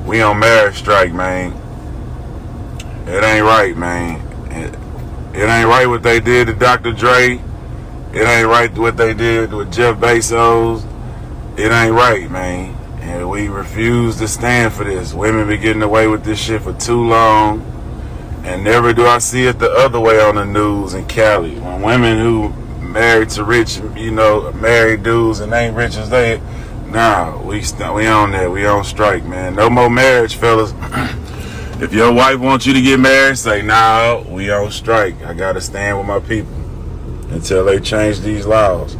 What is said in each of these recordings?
We on marriage strike, man. It ain't right, man. It ain't right what they did to Dr. Dre. It ain't right what they did with Jeff Bezos. It ain't right, man. And we refuse to stand for this. Women been getting away with this shit for too long. And never do I see it the other way on the news in Cali. When women who married to rich, married dudes and ain't rich as they, nah, we on that. We on strike, man. No more marriage, fellas. If your wife wants you to get married, say, nah, we on strike. I gotta stand with my people until they change these laws.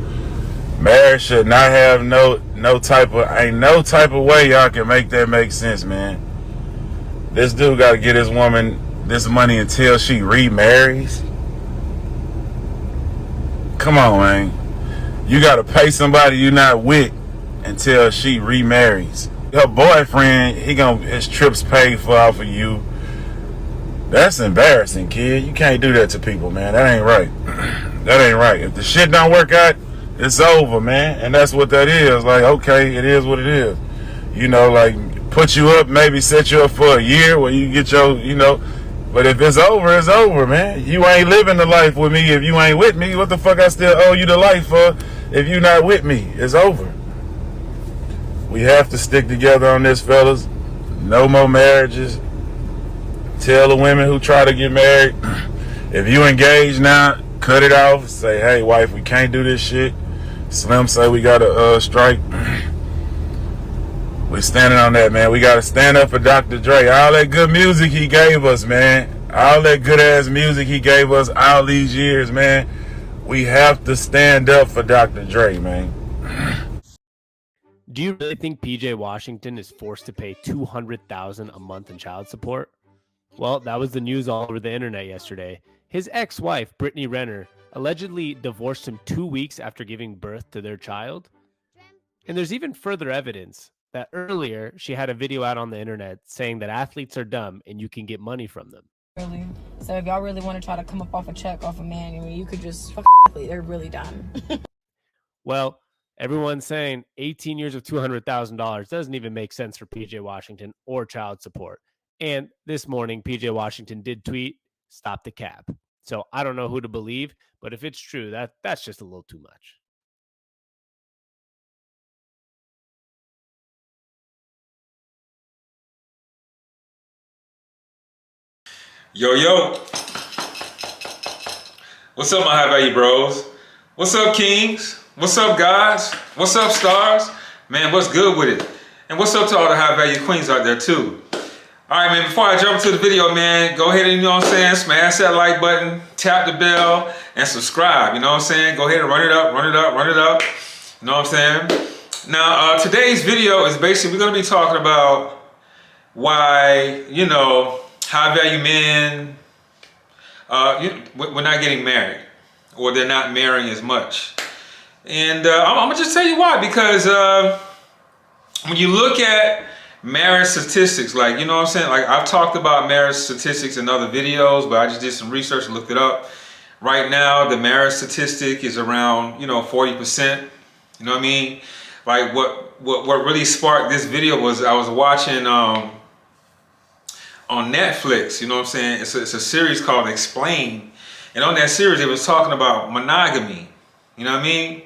Marriage should not have no type of way y'all can make that make sense, man. This dude gotta get his woman this money until she remarries. Come on, man. You gotta pay somebody you're not with until she remarries. Your boyfriend, his trips paid for off of you. That's embarrassing, kid. You can't do that to people, man. That ain't right. That ain't right. If the shit don't work out, it's over, man. And that's what that is. Like, okay, it is what it is. Like, put you up, maybe set you up for a year where you get your, But if it's over, man. You ain't living the life with me if you ain't with me. What the fuck I still owe you the life for if you not with me? It's over. We have to stick together on this, fellas. No more marriages. Tell the women who try to get married, if you engage now, cut it off. Say, hey, wife, we can't do this shit. Slim say we got to strike. We standing on that, man. We got to stand up for Dr. Dre. All that good music he gave us, man. All that good-ass music he gave us all these years, man. We have to stand up for Dr. Dre, man. Do you really think PJ Washington is forced to pay $200,000 a month in child support? Well, that was the news all over the internet yesterday. His ex-wife, Brittany Renner, allegedly divorced him 2 weeks after giving birth to their child. And there's even further evidence that earlier she had a video out on the internet saying that athletes are dumb and you can get money from them. Really? So if y'all really want to try to come up off a check off a man, you could just fuck athlete. They're really dumb. Well, everyone's saying 18 years of $200,000 doesn't even make sense for PJ Washington or child support. And this morning, PJ Washington did tweet, "Stop the cap." So I don't know who to believe, but if it's true, that's just a little too much. Yo. What's up, my high value bros? What's up, kings? What's up, guys? What's up, stars? Man, what's good with it? And what's up to all the high value queens out there too? All right, man, before I jump into the video, man, go ahead and, smash that like button, tap the bell, and subscribe, Go ahead and run it up. You know what I'm saying? Now, today's video is basically, we're going to be talking about why, high value men, we're not getting married, or they're not marrying as much. And I'm going to just tell you why, because when you look at marriage statistics, like, like I've talked about marriage statistics in other videos, but I just did some research and looked it up. Right now, the marriage statistic is around, 40%. You know what I mean? Like what really sparked this video was I was watching on Netflix, It's a series called Explain. And on that series, it was talking about monogamy. You know what I mean?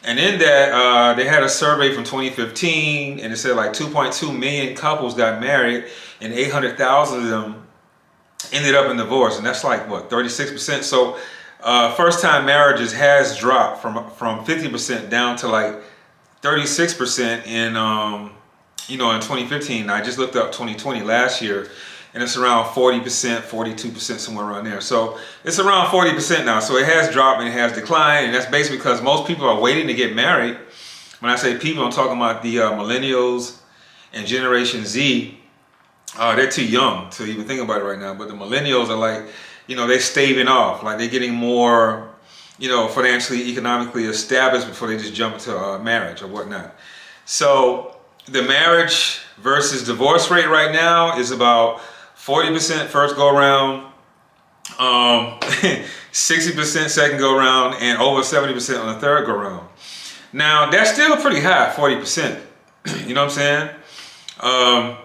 And in that, they had a survey from 2015, and it said like 2.2 million couples got married, and 800,000 of them ended up in divorce, and that's like what, 36%. So first-time marriages has dropped from 50% down to like 36% in in 2015. I just looked up 2020 last year, and it's around 40%, 42%, somewhere around there. So it's around 40% now. So it has dropped and it has declined, and that's basically because most people are waiting to get married. When I say people, I'm talking about the millennials and Generation Z. They're too young to even think about it right now, but the millennials are like, they're staving off, like they're getting more, financially, economically established before they just jump into marriage or whatnot. So the marriage versus divorce rate right now is about 40% first go around, 60% second go around, and over 70% on the third go around. Now that's still pretty high, 40%. You know what I'm saying?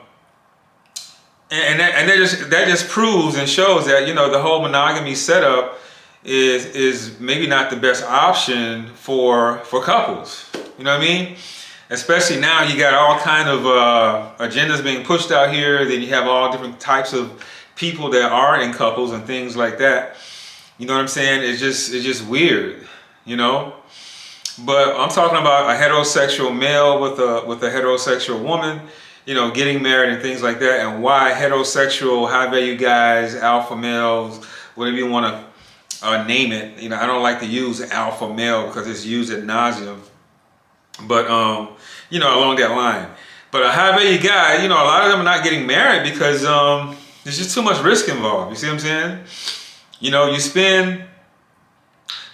that just proves and shows that, you know, the whole monogamy setup is maybe not the best option for couples. You know what I mean? Especially now, you got all kind of agendas being pushed out here. Then you have all different types of people that are in couples and things like that. You know what I'm saying? It's just weird, you know. But I'm talking about a heterosexual male with a heterosexual woman, you know, getting married and things like that, and why heterosexual, high value guys, alpha males, whatever you want to name it. You know, I don't like to use alpha male because it's used ad nauseum. But you know, along that line. But a high value guy, you know, a lot of them are not getting married because there's just too much risk involved. You see what I'm saying? You know, you spend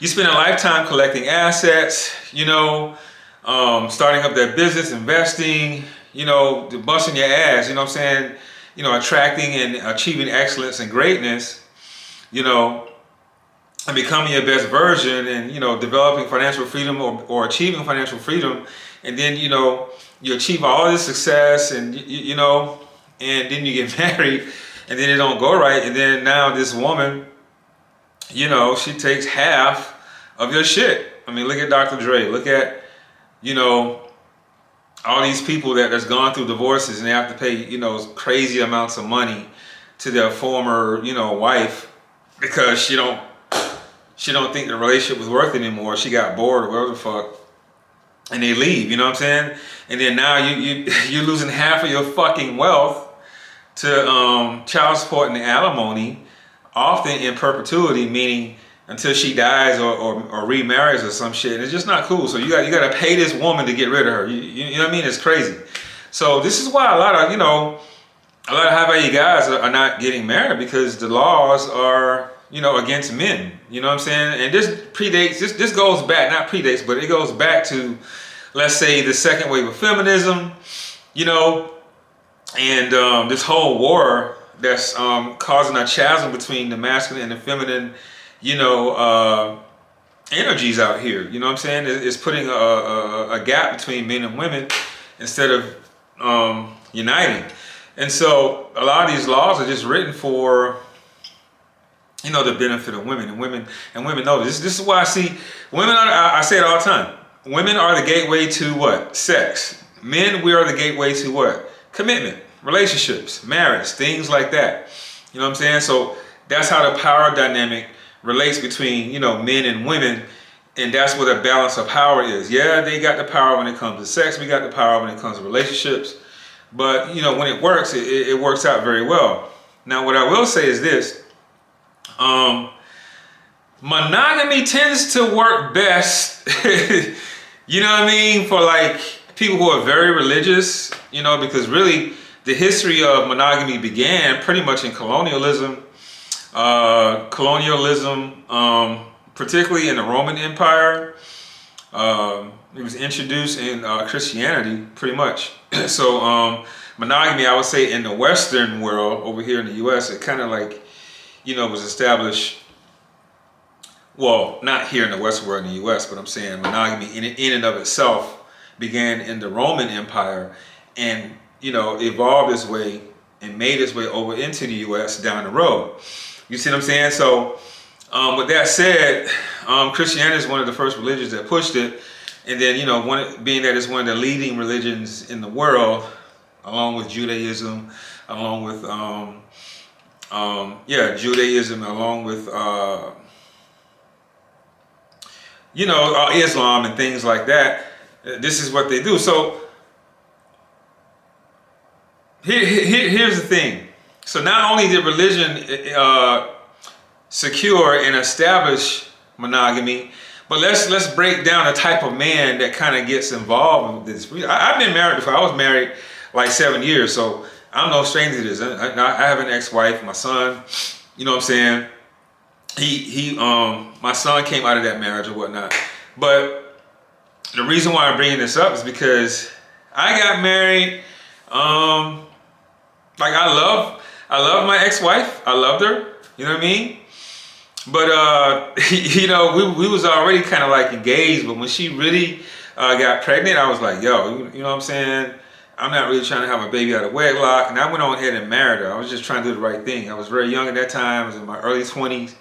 a lifetime collecting assets, you know, starting up that business, investing, you know, busting your ass, you know what I'm saying? You know, attracting and achieving excellence and greatness, you know, and becoming your best version, and, you know, developing financial freedom or achieving financial freedom. And then, you know, you achieve all this success, and, you know, and then you get married, and then it don't go right. And then now this woman, you know, she takes half of your shit. I mean, look at Dr. Dre. Look at, you know, all these people that's gone through divorces, and they have to pay, you know, crazy amounts of money to their former, you know, wife, because she don't think the relationship was worth it anymore. She got bored or whatever the fuck, and they leave. You know what I'm saying? And then now you're losing half of your fucking wealth to child support and alimony, often in perpetuity, meaning until she dies or remarries or some shit. And it's just not cool. So you got to pay this woman to get rid of her. You know what I mean? It's crazy. So this is why a lot of high value guys are not getting married, because the laws are, you know, against men. You know what I'm saying? And this predates, this goes back, not predates, but it goes back to, let's say, the second wave of feminism, you know, and this whole war that's causing a chasm between the masculine and the feminine, you know, energies out here. You know what I'm saying? It's putting a gap between men and women instead of uniting. And so a lot of these laws are just written for, you know, the benefit of women, and women know this. This is why I see women I say it all the time. Women are the gateway to what? Sex. Men, we are the gateway to what? Commitment, relationships, marriage, things like that. You know what I'm saying? So that's how the power dynamic relates between, you know, men and women, and that's what a balance of power is. Yeah, they got the power when it comes to sex. We got the power when it comes to relationships. But, you know, when it works, it works out very well. Now, what I will say is this. Monogamy tends to work best, you know what I mean, for like people who are very religious, you know, because really the history of monogamy began pretty much in colonialism, particularly in the Roman Empire. It was introduced in Christianity pretty much. So monogamy, I would say, in the Western world, over here in the US, it kind of like, you know, was established, well, not here in the Western world in the US, but I'm saying monogamy in and of itself began in the Roman Empire, and, you know, evolved this way and made its way over into the US down the road. You see what I'm saying? So with that said, Christianity is one of the first religions that pushed it. And then, you know, being that it's one of the leading religions in the world, along with Judaism, along with Judaism, along with you know, Islam and things like that. This is what they do. So here's the thing. So not only did religion secure and establish monogamy, but let's break down the type of man that kind of gets involved with this. I've been married before. I was married like 7 years, so I'm no stranger to this. I have an ex-wife, my son. You know what I'm saying? My son came out of that marriage or whatnot. But the reason why I'm bringing this up is because I got married. Like I love my ex-wife. I loved her. You know what I mean? But you know, we was already kind of like engaged. But when she really got pregnant, I was like, yo, you know what I'm saying? I'm not really trying to have a baby out of wedlock. And I went on ahead and married her. I was just trying to do the right thing. I was very young at that time. I was in my early 20s,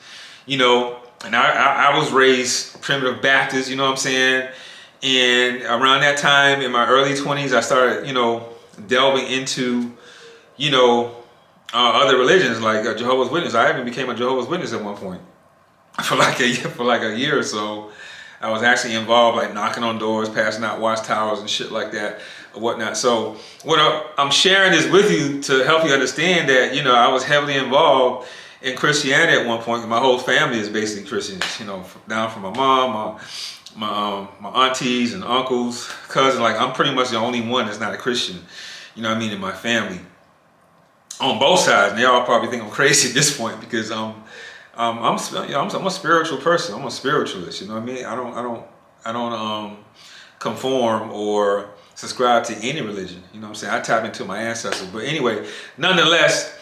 you know, and I was raised primitive Baptist, you know what I'm saying? And around that time in my early 20s, I started, you know, delving into, you know, other religions like Jehovah's Witness. I even became a Jehovah's Witness at one point for like a year or so. I was actually involved, like knocking on doors, passing out watchtowers and shit like that, or whatnot. So what I'm sharing this with you to help you understand that, you know, I was heavily involved in Christianity at one point. My whole family is basically Christians, you know, down from my mom, my aunties and uncles, cousins. Like, I'm pretty much the only one that's not a Christian, you know what I mean, in my family. On both sides, and they all probably think I'm crazy at this point because I'm a spiritual person. I'm a spiritualist. You know what I mean? I don't conform or subscribe to any religion. You know what I'm saying? I tap into my ancestors. But anyway, nonetheless,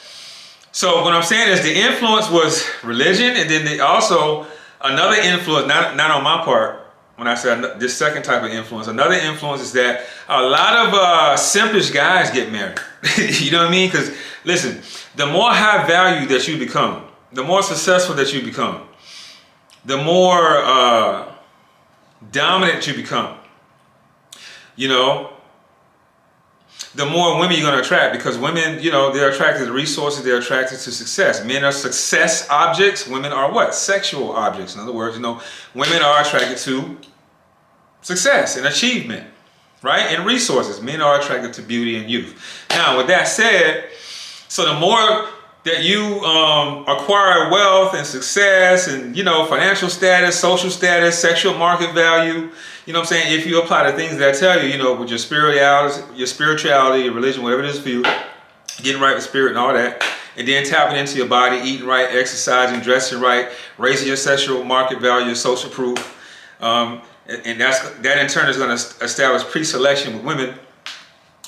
so what I'm saying is the influence was religion, and then also another influence, not on my part. When I say this second type of influence, another influence is that a lot of simpish guys get married. You know what I mean? Because listen, the more high value that you become, the more successful that you become, the more dominant you become, you know, the more women you're going to attract, because women, you know, they're attracted to resources, they're attracted to success. Men are success objects, women are what? Sexual objects. In other words, you know, women are attracted to success and achievement, right? And resources. Men are attracted to beauty and youth. Now, with that said, so the more that you acquire wealth and success and, you know, financial status, social status, sexual market value, you know what I'm saying? If you apply the things that I tell you, you know, with your spirituality, your religion, whatever it is for you, getting right with spirit and all that, and then tapping into your body, eating right, exercising, dressing right, raising your sexual market value, your social proof, and that in turn is going to establish pre-selection with women.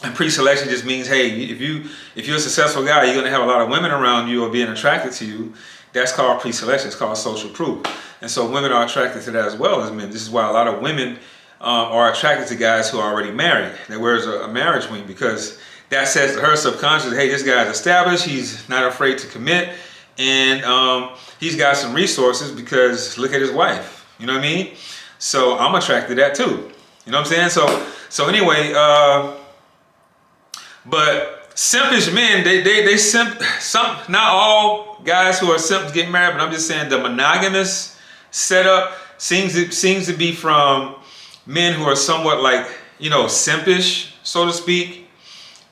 And pre-selection just means, hey, if you're a successful guy, you're going to have a lot of women around you or being attracted to you. That's called pre-selection. It's called social proof. And so women are attracted to that as well as men. This is why a lot of women are attracted to guys who are already married. That wears a marriage ring, because that says to her subconsciously, hey, this guy's established. He's not afraid to commit. And he's got some resources because look at his wife. You know what I mean? So I'm attracted to that too. You know what I'm saying? So anyway, but simpish men, they simp. Not all guys who are simps get married, but I'm just saying the monogamous setup seems to be from men who are somewhat like, you know, simpish, so to speak,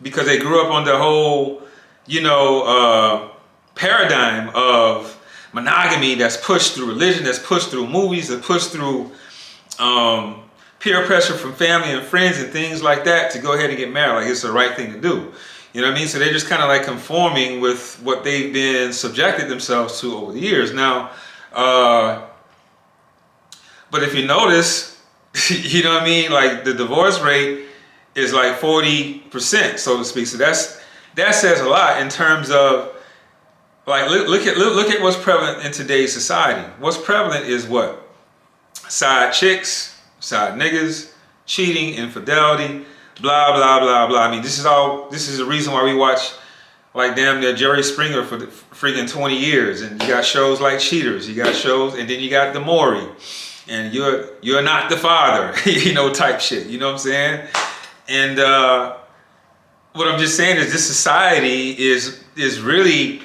because they grew up on the whole, you know, paradigm of monogamy that's pushed through religion, that's pushed through movies, that's pushed through peer pressure from family and friends and things like that to go ahead and get married. Like it's the right thing to do. You know what I mean? So they're just kind of like conforming with what they've been subjected themselves to over the years. Now, but if you notice, you know what I mean? Like the divorce rate is like 40%, so to speak. So that says a lot in terms of like look at what's prevalent in today's society. What's prevalent is what? Side chicks, side niggas, cheating, infidelity, blah blah blah blah. I mean, this is the reason why we watch like damn near Jerry Springer for the freaking 20 years, and you got shows like Cheaters, you got shows, and then you got the Maury, and you're not the father, you know, type shit. You know what I'm saying? And what I'm just saying is this society is really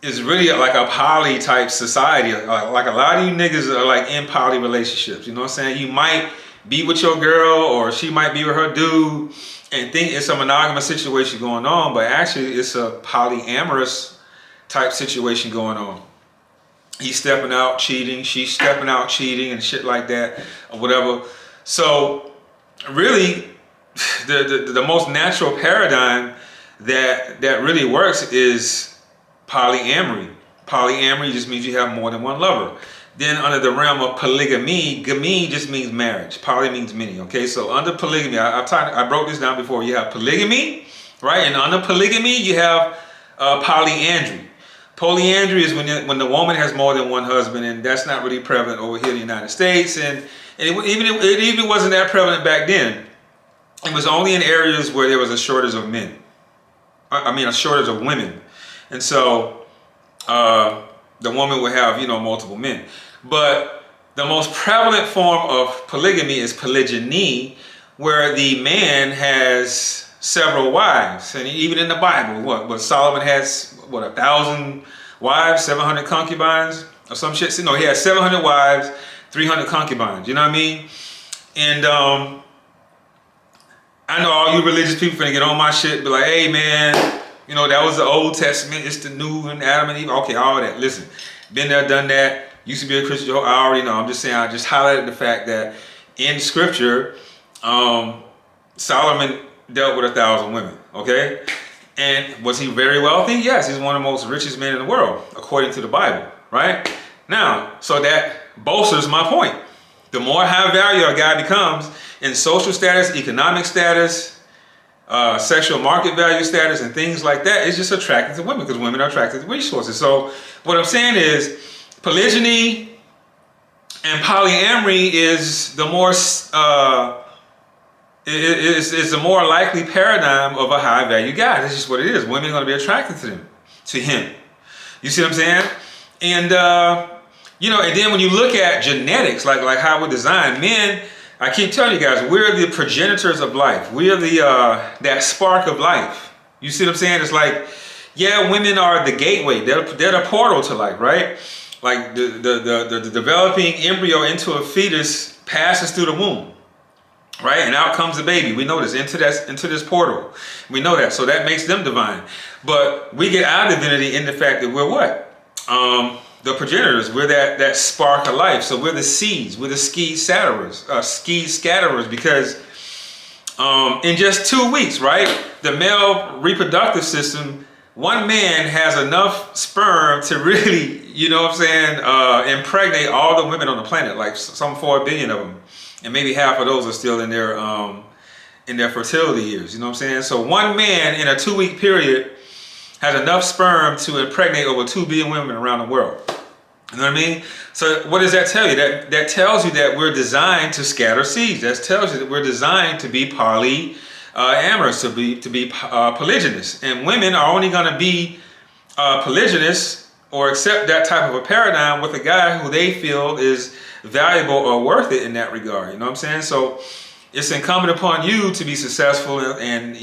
like a poly type society. Like a lot of you niggas are like in poly relationships. You know what I'm saying? You might be with your girl or she might be with her dude and think it's a monogamous situation going on, but actually it's a polyamorous type situation going on. He's stepping out cheating, she's stepping out cheating and shit like that or whatever. So really the most natural paradigm that really works is polyamory. Polyamory just means you have more than one lover. Then under the realm of polygamy, gamy just means marriage. Poly means many. Okay, so under polygamy, I broke this down before. You have polygamy, right? And under polygamy, you have polyandry. Polyandry is when the woman has more than one husband, and that's not really prevalent over here in the United States. And it even wasn't that prevalent back then. it was only in areas where there was a shortage of men. I mean, a shortage of women. And so the woman would have, multiple men. But the most prevalent form of polygamy is polygyny, where the man has several wives. And even in the Bible, what Solomon has, 1,000 wives, 700 concubines, or some shit. No, he has 700 wives, 300 concubines. You know what I mean? And I know all you religious people finna get on my shit, be like, hey man, that was the Old Testament, it's the New and Adam and Eve. Okay, all that. Listen, been there, done that. Used to be a Christian. I already know. I'm just saying, I just highlighted the fact that in Scripture, Solomon dealt with 1,000 women. Okay, and was he very wealthy? Yes, he's one of the most richest men in the world, according to the Bible. Right now, so that bolsters my point. The more high value a guy becomes in social status, economic status, sexual market value status, and things like that, it's just attracted to women because women are attracted to resources. So what I'm saying is polygyny and polyamory is the more is the more likely paradigm of a high value guy. That's just what it is. Women are going to be attracted to him. You see what I'm saying? And and then when you look at genetics, like how we're designed, men, I keep telling you guys, we're the progenitors of life. We are the that spark of life. You see what I'm saying? It's like, yeah, women are the gateway. They're the portal to life, right? Like the developing embryo into a fetus passes through the womb, right? And out comes the baby. We know this into this portal. We know that, so that makes them divine. But we get our divinity in the fact that we're what? The progenitors. We're that spark of life. So we're the seeds. We're the seed scatterers, because in just 2 weeks, right, the male reproductive system, one man has enough sperm to really, impregnate all the women on the planet, like some 4 billion of them, and maybe half of those are still in their fertility years. You know what I'm saying? So one man in a 2-week period has enough sperm to impregnate over 2 billion women around the world. You know what I mean? So what does that tell you? That tells you that we're designed to scatter seeds. That tells you that we're designed to be amorous, to be polygynous. And women are only going to be polygynous or accept that type of a paradigm with a guy who they feel is valuable or worth it in that regard. You know what I'm saying? So it's incumbent upon you to be successful and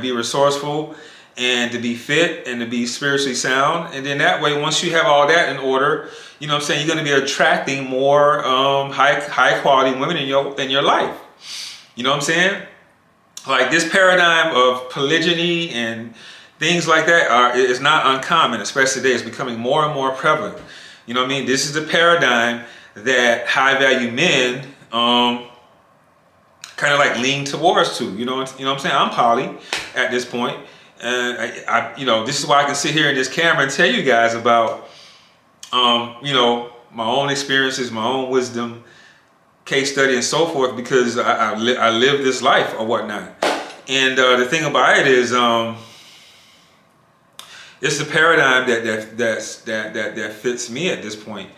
be resourceful, and to be fit, and to be spiritually sound. And then that way, once you have all that in order, you know what I'm saying, you're going to be attracting more high quality women in your life. You know what I'm saying? Like this paradigm of polygyny and things like that is not uncommon, especially today. It's becoming more and more prevalent. You know what I mean? This is the paradigm that high value men kind of like lean towards to. You know what I'm saying? I'm poly at this point. And I this is why I can sit here in this camera and tell you guys about, my own experiences, my own wisdom, case study, and so forth, because I live this life or whatnot. And the thing about it is, it's the paradigm that fits me at this point.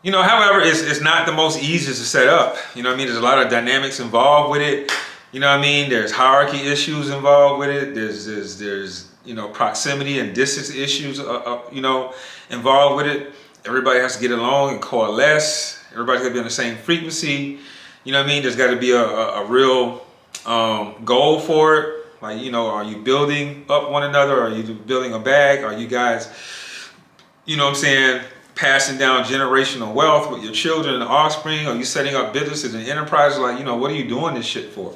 However, it's not the most easiest to set up. You know what I mean? There's a lot of dynamics involved with it. You know what I mean? There's hierarchy issues involved with it. There's proximity and distance issues involved with it. Everybody has to get along and coalesce. Everybody's got to be on the same frequency. You know what I mean? There's got to be a real goal for it. Like, are you building up one another? Are you building a bag? Are you guys, passing down generational wealth with your children and offspring? Are you setting up businesses and enterprises? Like, what are you doing this shit for?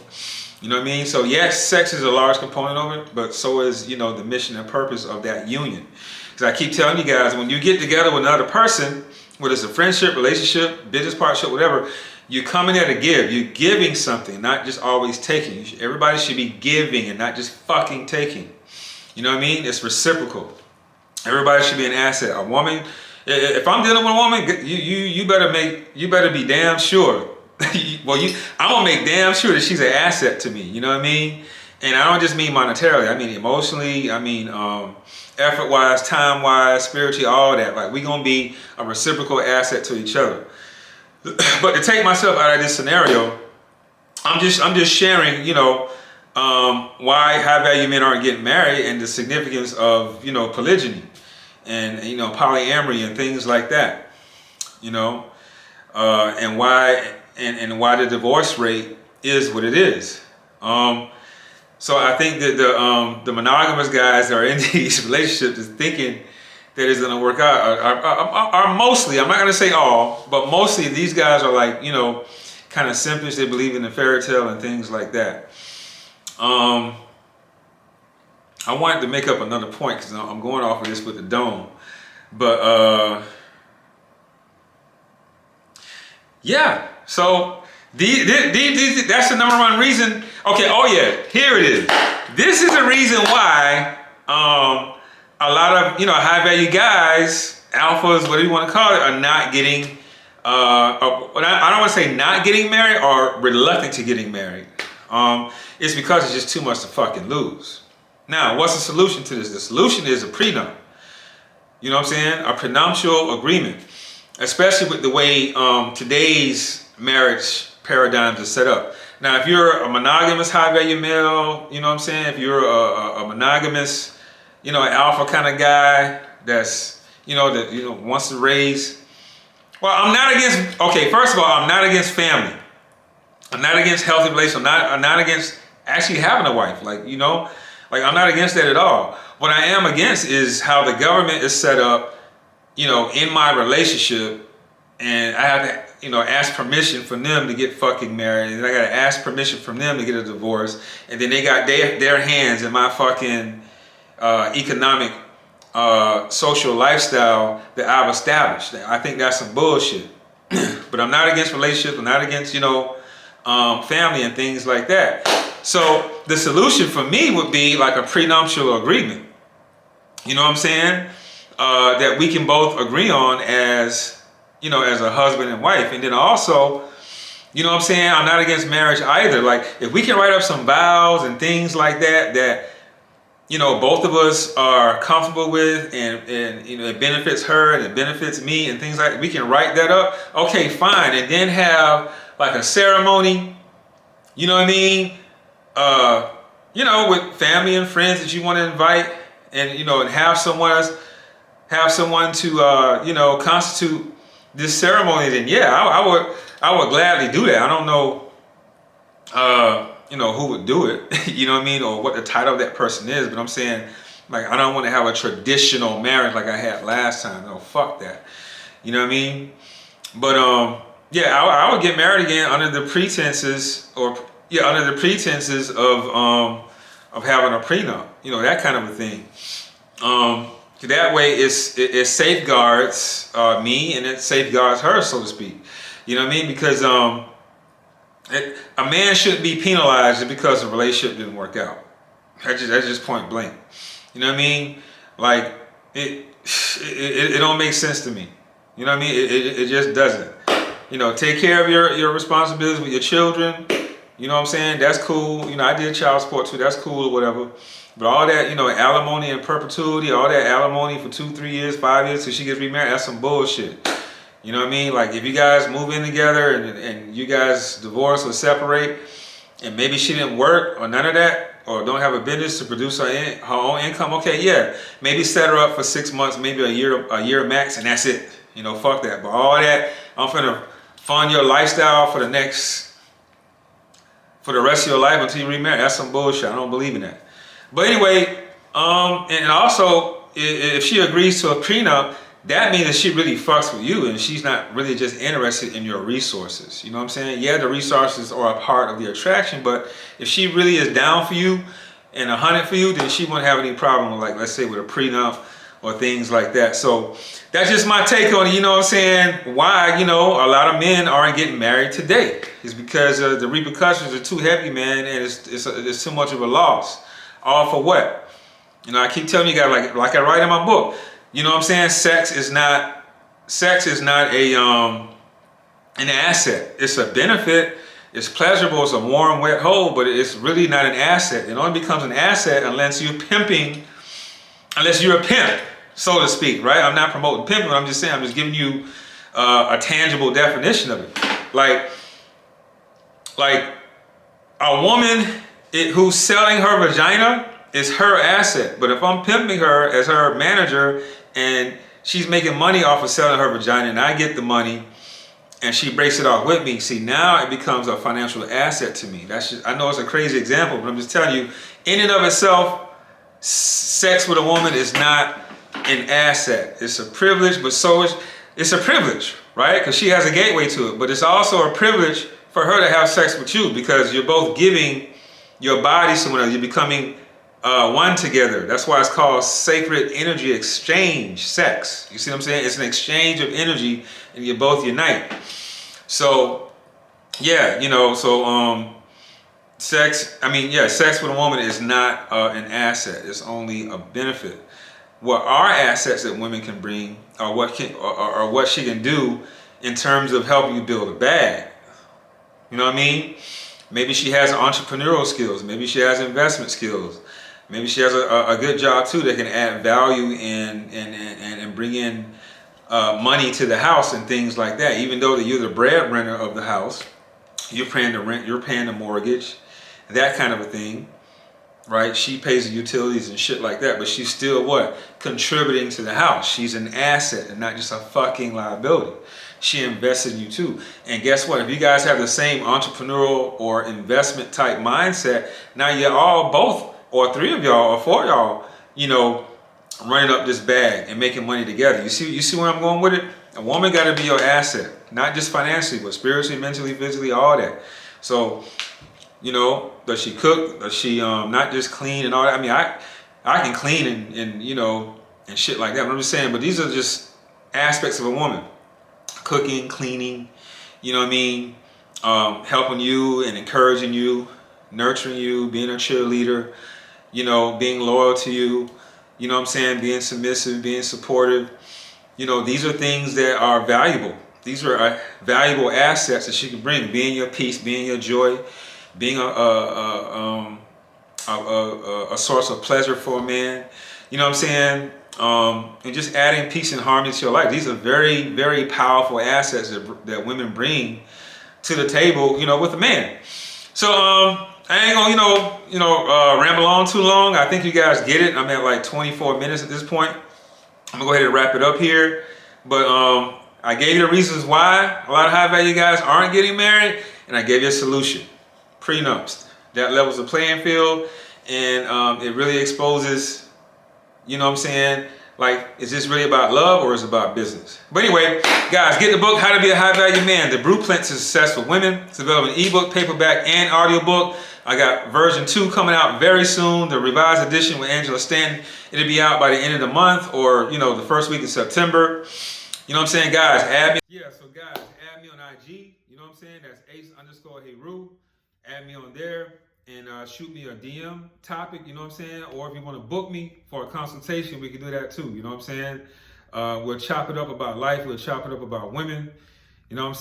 You know what I mean? So yes, sex is a large component of it, but so is, the mission and purpose of that union. Because I keep telling you guys, when you get together with another person, whether it's a friendship, relationship, business partnership, whatever, you're coming there to give. You're giving something, not just always taking. Everybody should be giving and not just fucking taking. You know what I mean? It's reciprocal. Everybody should be an asset. A woman, if I'm dealing with a woman, you better be damn sure. I'm gonna make damn sure that she's an asset to me. You know what I mean? And I don't just mean monetarily. I mean emotionally. I mean effort-wise, time-wise, spiritually, all that. Like, we're gonna be a reciprocal asset to each other. But to take myself out of this scenario, I'm just sharing, why high value men aren't getting married and the significance of, polygyny and, polyamory and things like that, and why the divorce rate is what it is. So I think that the monogamous guys that are in these relationships is thinking that it's going to work out are mostly, I'm not going to say all, but mostly these guys are like, kind of simpish. They believe in the fairy tale and things like that. I wanted to make up another point because I'm going off of this with the dome. But yeah, so that's the number one reason. Okay, oh yeah, here it is. This is the reason why a lot of high value guys, alphas, whatever you want to call it, are not getting. I don't want to say not getting married or reluctant to getting married. It's because it's just too much to fucking lose. Now, what's the solution to this? The solution is a prenup. You know what I'm saying? A prenuptial agreement, especially with the way today's marriage paradigms are set up. Now, if you're a monogamous high value male, you know what I'm saying? If you're a monogamous, an alpha kind of guy that's, that wants to raise. Well, I'm not against, okay, first of all, I'm not against family. I'm not against healthy relations. I'm not against actually having a wife. Like, I'm not against that at all. What I am against is how the government is set up, in my relationship, and I have to, ask permission from them to get fucking married, and I got to ask permission from them to get a divorce, and then they got their hands in my fucking economic, social lifestyle that I've established. I think that's some bullshit. But I'm not against relationships. I'm not against, family and things like that. So the solution for me would be like a prenuptial agreement. You know what I'm saying? That we can both agree on as, as a husband and wife. And then also, you know what I'm saying? I'm not against marriage either. Like if we can write up some vows and things like that, both of us are comfortable with and it benefits her and it benefits me and things like that. We can write that up. Okay, fine. And then have like a ceremony, you know what I mean? With family and friends that you want to invite and, and have someone to, constitute this ceremony, then yeah, I would gladly do that. I don't know, who would do it, you know what I mean? Or what the title of that person is, but I'm saying, like, I don't want to have a traditional marriage like I had last time. No, fuck that. You know what I mean? But, yeah, I would get married again under the pretenses of having a prenup, that kind of a thing. That way it safeguards me and it safeguards her, so to speak. You know what I mean? Because a man shouldn't be penalized because the relationship didn't work out. That's just point blank. You know what I mean? Like it don't make sense to me. You know what I mean? It just doesn't. Take care of your responsibilities with your children. You know what I'm saying? That's cool. I did child support too. That's cool or whatever. But all that, alimony in perpetuity, all that alimony for 2, 3 years, 5 years till she gets remarried, that's some bullshit. You know what I mean? Like if you guys move in together and you guys divorce or separate, and maybe she didn't work or none of that, or don't have a business to produce her own income, okay, yeah, maybe set her up for 6 months, maybe a year max, and that's it. Fuck that. But all that, I'm finna fund your lifestyle for the rest of your life until you remarry. That's some bullshit. I don't believe in that. But anyway, and also, if she agrees to a prenup, that means that she really fucks with you and she's not really just interested in your resources. You know what I'm saying? Yeah, the resources are a part of the attraction, but if she really is down for you and 100 for you, then she won't have any problem with, like, let's say with a prenup or things like that. So that's just my take on it. You know what I'm saying? Why, a lot of men aren't getting married today. It's because the repercussions are too heavy, man, and it's too much of a loss. All for what? I keep telling you guys, like I write in my book, you know what I'm saying? Sex is not an asset. It's a benefit. It's pleasurable. It's a warm, wet hole, but it's really not an asset. It only becomes an asset unless you're a pimp, so to speak, right? I'm not promoting pimping, but I'm just saying, I'm just giving you a tangible definition of it. Like a woman who's selling her vagina is her asset. But if I'm pimping her as her manager and she's making money off of selling her vagina and I get the money and she breaks it off with me, see, now it becomes a financial asset to me. That's just, I know it's a crazy example, but I'm just telling you, in and of itself, sex with a woman is not an asset. It's a privilege, but so it's a privilege, right? Because she has a gateway to it. But it's also a privilege for her to have sex with you because you're both giving your bodies to one another. You're becoming one together. That's why it's called sacred energy exchange sex. You see what I'm saying? It's an exchange of energy and you both unite. So, yeah, sex with a woman is not an asset. It's only a benefit. What are assets that women can bring, or what she can do in terms of helping you build a bag. You know what I mean? Maybe she has entrepreneurial skills. Maybe she has investment skills. Maybe she has a good job too that can add value and bring in money to the house and things like that. Even though you're the breadwinner of the house, you're paying the rent, you're paying the mortgage, that kind of a thing, right? She pays the utilities and shit like that, but she's still what? Contributing to the house. She's an asset and not just a fucking liability. She invested in you too. And guess what? If you guys have the same entrepreneurial or investment type mindset, now you're all both, or three of y'all, or four of y'all, running up this bag and making money together. You see where I'm going with it? A woman got to be your asset, not just financially, but spiritually, mentally, physically, all that. So, does she cook? Does she not just clean and all that? I mean, I can clean and shit like that. But I'm just saying, but these are just aspects of a woman. Cooking, cleaning, helping you and encouraging you, nurturing you, being a cheerleader, being loyal to you, being submissive, being supportive. These are things that are valuable. These are valuable assets that she can bring. Being your peace, being your joy, being a source of pleasure for a man. And just adding peace and harmony to your life. These are very, very powerful assets that women bring to the table, with a man. So I ain't gonna, ramble on too long. I think you guys get it. I'm at like 24 minutes at this point. I'm gonna go ahead and wrap it up here. But I gave you the reasons why a lot of high value guys aren't getting married, and I gave you a solution. Prenups. That levels the playing field, and it really exposes, like, is this really about love or is it about business? But anyway, guys, get the book, How to Be a High Value Man, The Blueprint to Success for Women. It's available in ebook, paperback, and audiobook. I got version 2 coming out very soon, the revised edition with Angela Stanton. It'll be out by the end of the month or, the first week of September. Guys? Add me. Yeah, so guys, add me on IG. That's ace_Heru. Add me on there. And shoot me a DM topic, or if you want to book me for a consultation, we can do that too, we'll chop it up about life, we'll chop it up about women, and we'll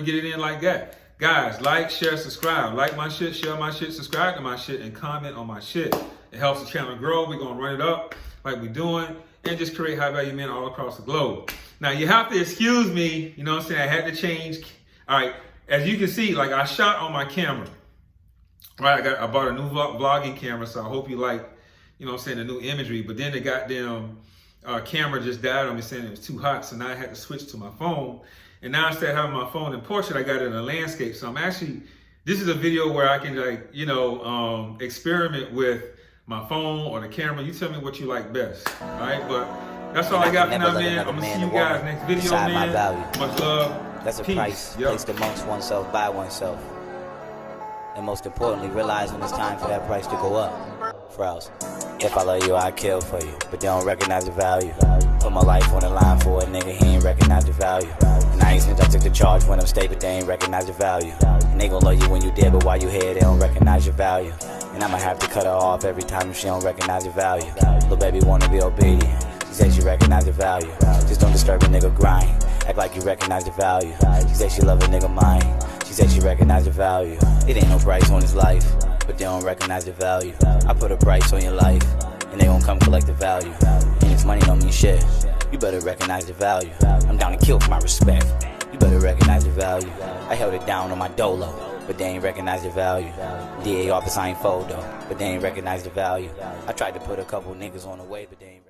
get it in like that. Guys, like, share, subscribe. Like my shit, share my shit, subscribe to my shit, and comment on my shit. It helps the channel grow. We're going to run it up like we're doing, and just create high value men all across the globe. Now, you have to excuse me, I had to change. All right. As you can see, like, I shot on my camera, right? I bought a new vlogging camera, so I hope you like, the new imagery. But then the goddamn camera just died on me, saying it was too hot, so now I had to switch to my phone. And now instead of having my phone in portrait, I got it in a landscape. So this is a video where I can experiment with my phone or the camera. You tell me what you like best, all right? But that's all I got for now, man. I'm gonna see you guys next video, man. Much love. That's a price placed amongst oneself by oneself. And most importantly, realize when it's time for that price to go up. For else, if I love you, I'd kill for you. But they don't recognize the value. Put my life on the line for a nigga, he ain't recognize the value. And I ain't since I took the charge when I'm state, but they ain't recognize the value. And they gon' love you when you dead, but while you here, they don't recognize your value. And I'ma have to cut her off every time if she don't recognize the value. Little baby wanna be obedient. She said she recognize the value. Just don't disturb a nigga grind. Act like you recognize the value. She said she love a nigga mind. She said she recognize the value. It ain't no price on his life, but they don't recognize the value. I put a price on your life, and they gon' come collect the value. And this money don't mean shit. You better recognize the value. I'm down to kill for my respect. You better would've recognized the value. I held it down on my dolo, but they ain't recognize the value. DA office I ain't fold though, but they ain't recognize the value. I tried to put a couple niggas on the way, but they ain't